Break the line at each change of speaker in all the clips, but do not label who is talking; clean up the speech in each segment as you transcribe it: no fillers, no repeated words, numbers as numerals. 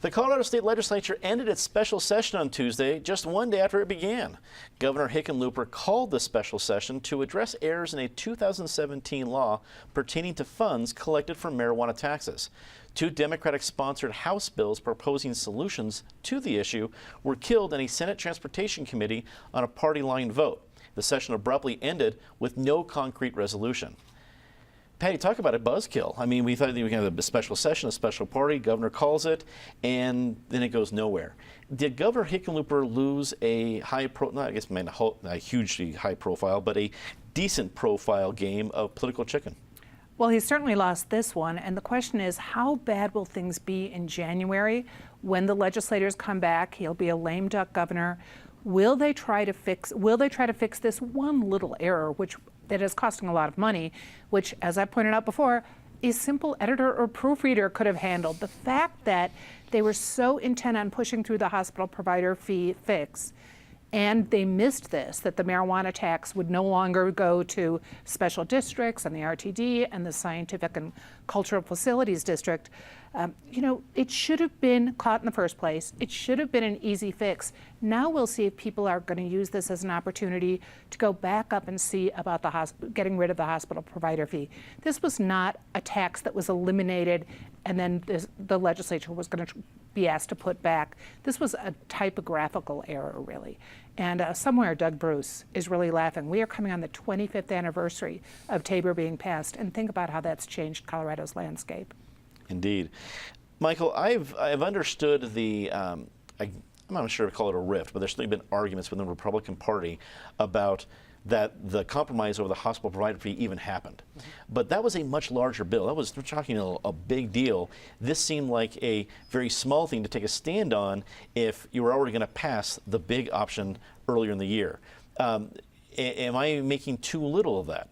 The Colorado State Legislature ended its special session on Tuesday, just one day after it began. Governor Hickenlooper called the special session to address errors in a 2017 law pertaining to funds collected from marijuana taxes. Two Democratic-sponsored House bills proposing solutions to the issue were killed in a Senate Transportation Committee on a party-line vote. The session abruptly ended with no concrete resolution. Patty, talk about a buzzkill. I mean, we thought we had a special session, a special party, governor calls it, and then it goes nowhere. Did Governor Hickenlooper lose a not a hugely high profile, but a decent profile game of political chicken?
Well, he certainly lost this one, and the question is, how bad will things be in January when the legislators come back? He'll be a lame duck governor. Will they try to fix this one little error, that is costing a lot of money, which, as I pointed out before, a simple editor or proofreader could have handled? The fact that they were so intent on pushing through the hospital provider fee fix, and they missed this, that the marijuana tax would no longer go to special districts and the RTD and the Scientific and Cultural Facilities District. It should have been caught in the first place. It should have been an easy fix. Now we'll see if people are going to use this as an opportunity to go back up and see about getting rid of the hospital provider fee. This was not a tax that was eliminated and then the legislature was going to be asked to put back. This was a typographical error, really. And somewhere Doug Bruce is really laughing. We are coming on the 25th anniversary of Tabor being passed, and think about how that's changed Colorado's landscape.
Indeed. Michael, I've understood the, I'm not sure to call it a rift, but there's certainly been arguments within the Republican Party about that the compromise over the hospital provider fee even happened. But that was a much larger bill. We're talking a big deal. This seemed like a very small thing to take a stand on if you were already going to pass the big option earlier in the year. Am I making too little of that?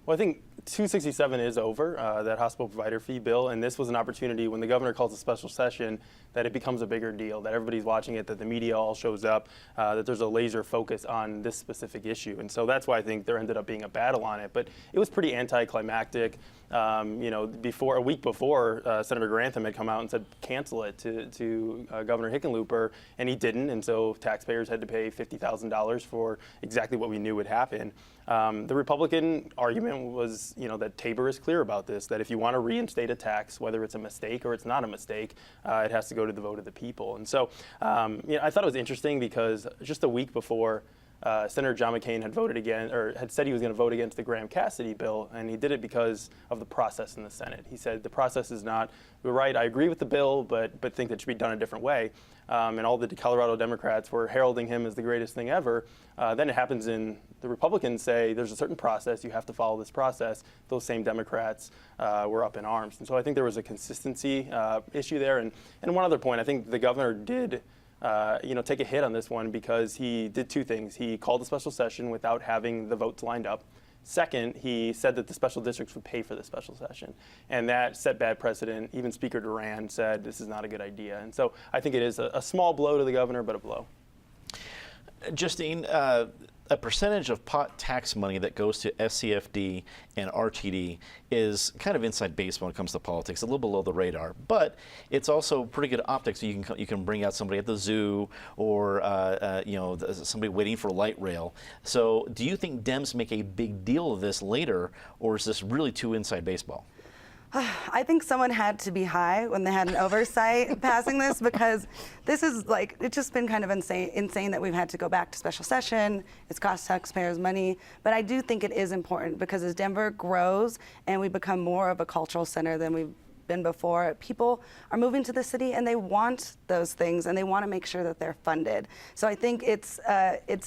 Well, I think 267 is over, that hospital provider fee bill, and this was an opportunity when the governor calls a special session that it becomes a bigger deal, that everybody's watching it, that the media all shows up, that there's a laser focus on this specific issue. And so that's why I think there ended up being a battle on it. But it was pretty anticlimactic. A week before, Senator Grantham had come out and said cancel it to Governor Hickenlooper, and he didn't, and so taxpayers had to pay $50,000 for exactly what we knew would happen. The Republican argument was, that Tabor is clear about this, that if you want to reinstate a tax, whether it's a mistake or it's not a mistake, it has to go to the vote of the people. And so, I thought it was interesting because just a week before, Senator John McCain had said he was going to vote against the Graham-Cassidy bill, and he did it because of the process in the Senate. He said the process is not right. I agree with the bill, but think that it should be done a different way. And all the Colorado Democrats were heralding him as the greatest thing ever. Then it happens the Republicans say there's a certain process, you have to follow this process. Those same Democrats were up in arms. And so I think there was a consistency issue there. And one other point, I think the governor did take a hit on this one because he did two things. He called a special session without having the votes lined up. Second, he said that the special districts would pay for the special session, and that set bad precedent. Even Speaker Duran said this is not a good idea. And so I think it is a small blow to the governor, but a blow.
Justine, a percentage of pot tax money that goes to SCFD and RTD is kind of inside baseball when it comes to politics, a little below the radar. But it's also pretty good optics. You can bring out somebody at the zoo or somebody waiting for a light rail. So do you think Dems make a big deal of this later, or is this really too inside baseball?
I think someone had to be high when they had an oversight passing this, because this is it's just been kind of insane that we've had to go back to special session. It's cost taxpayers money. But I do think it is important because as Denver grows and we become more of a cultural center than we've been before, people are moving to the city and they want those things and they want to make sure that they're funded. So I think it's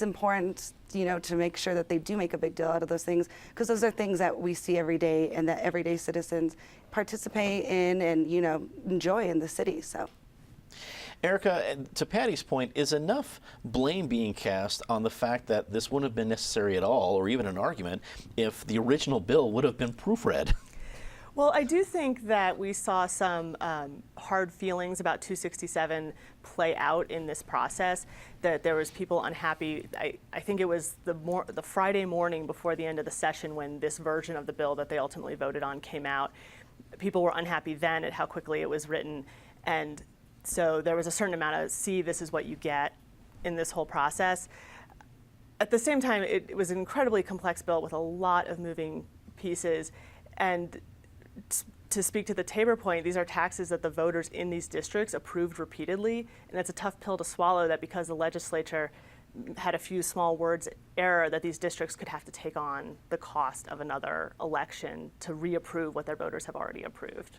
important to make sure that they do make a big deal out of those things, because those are things that we see every day and that everyday citizens participate in and, enjoy in the city. So,
Erica, to Patty's point, is enough blame being cast on the fact that this wouldn't have been necessary at all, or even an argument, if the original bill would have been proofread?
Well, I do think that we saw some hard feelings about 267 play out in this process, that there was people unhappy. I think it was the Friday morning before the end of the session when this version of the bill that they ultimately voted on came out. People were unhappy then at how quickly it was written. And So there was a certain amount of, see, this is what you get in this whole process. At the same time, it was an incredibly complex bill with a lot of moving pieces. And to speak to the Tabor point, these are taxes that the voters in these districts approved repeatedly. And it's a tough pill to swallow that because the legislature had a few small words error, that these districts could have to take on the cost of another election to reapprove what their voters have already approved.